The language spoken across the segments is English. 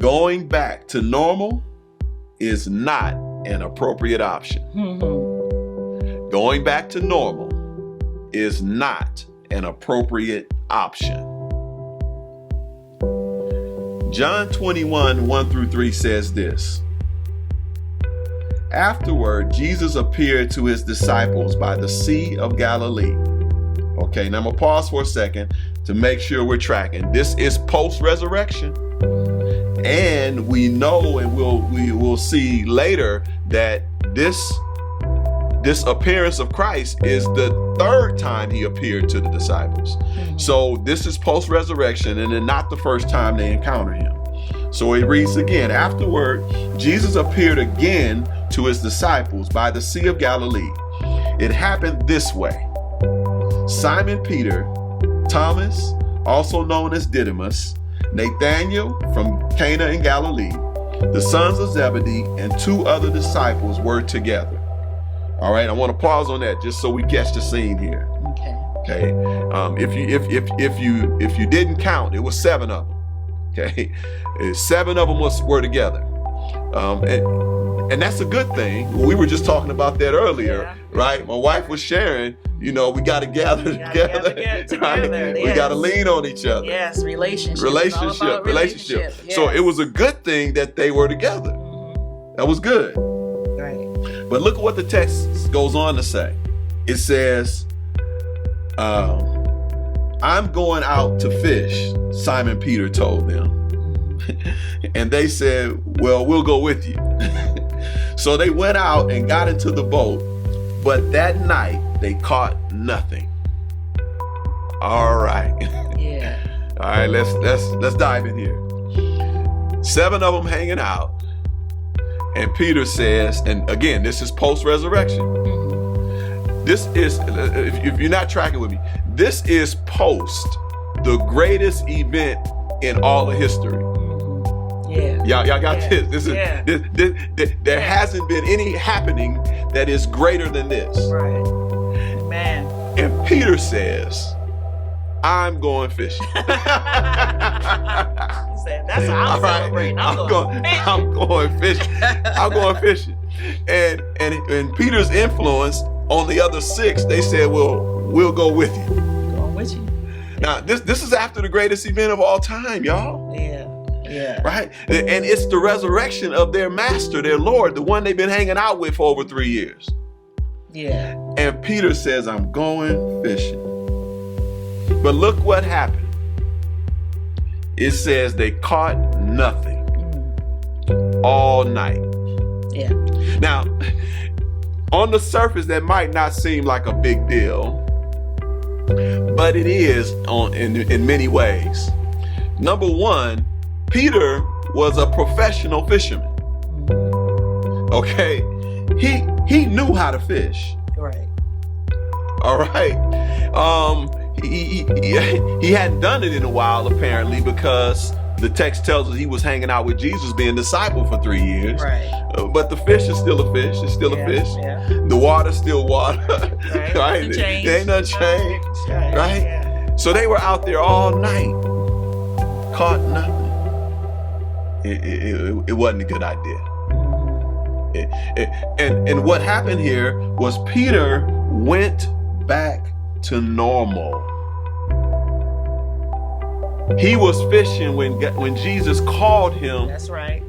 Going back to normal is not an appropriate option. Going back to normal is not an appropriate option. John 21, 1-3 says this. Afterward, Jesus appeared to his disciples by the Sea of Galilee. Okay, now I'm gonna pause for a second to make sure we're tracking. This is post-resurrection. And we know, and we will see later, that this appearance of Christ is the third time he appeared to the disciples. So this is post-resurrection, and then not the first time they encounter him. So it reads again, afterward, Jesus appeared again to his disciples by the Sea of Galilee. It happened this way. Simon Peter, Thomas, also known as Didymus, Nathanael from Cana in Galilee, the sons of Zebedee, and 2 other disciples were together. All right, I want to pause on that just so we catch the scene here. Okay. If you didn't count, it was 7 of them. Okay, 7 of them were together, and that's a good thing. We were just talking about that earlier, right? My wife was sharing. We got to gather together. Right? Yes. We got to lean on each other. Yes, relationship. Yes. So it was a good thing that they were together. That was good. Right. But look at what the text goes on to say. It says, I'm going out to fish, Simon Peter told them. And they said, well, we'll go with you. So they went out and got into the boat, but that night they caught nothing. All right. Yeah. All right, let's dive in here. 7 of them hanging out. And Peter says, and again, this is post-resurrection. This is, if you're not tracking with me, this is post the greatest event in all of history. Yeah. Y'all got this. There hasn't been any happening that is greater than this. Right. Man. And Peter says, I'm going fishing. He said, that's how I'm celebrating. I'm going fishing. I'm going fishing. And Peter's influence on the other 6, they said, well, we'll go with you. Going with you. Now, this is after the greatest event of all time, y'all. Yeah. Right? And it's the resurrection of their master, their Lord, the one they've been hanging out with for over 3 years. Yeah. And Peter says, I'm going fishing. But look what happened. It says they caught nothing all night. Yeah. Now, on the surface, that might not seem like a big deal, but it is in many ways. Number one, Peter was a professional fisherman. Okay, he knew how to fish. Right. All right. He hadn't done it in a while, apparently, because the text tells us he was hanging out with Jesus, being discipled for 3 years. Right. But the fish is still a fish. It's still a fish. Yeah. The water's still water. Right. There ain't nothing changed. Right. Yeah. So they were out there all night, caught nothing. It wasn't a good idea. And what happened here was Peter went back to normal. He was fishing when Jesus called him. That's right.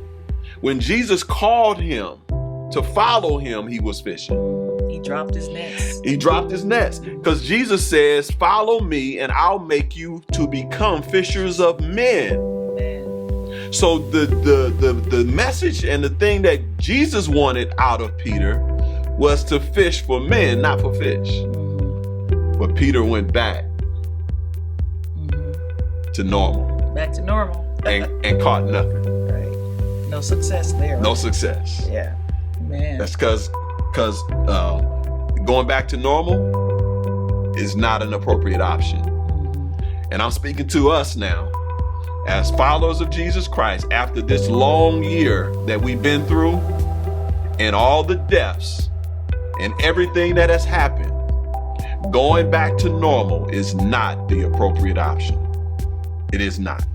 When Jesus called him to follow him, he was fishing. He dropped his nets. He dropped his nets because Jesus says, follow me and I'll make you to become fishers of men. So the message and the thing that Jesus wanted out of Peter was to fish for men, not for fish. But Peter went back to normal. Back to normal. and caught nothing. Right. No success there. No success. Yeah. Man. That's because going back to normal is not an appropriate option. And I'm speaking to us now as followers of Jesus Christ after this long year that we've been through and all the deaths and everything that has happened. Going back to normal is not the appropriate option. It is not.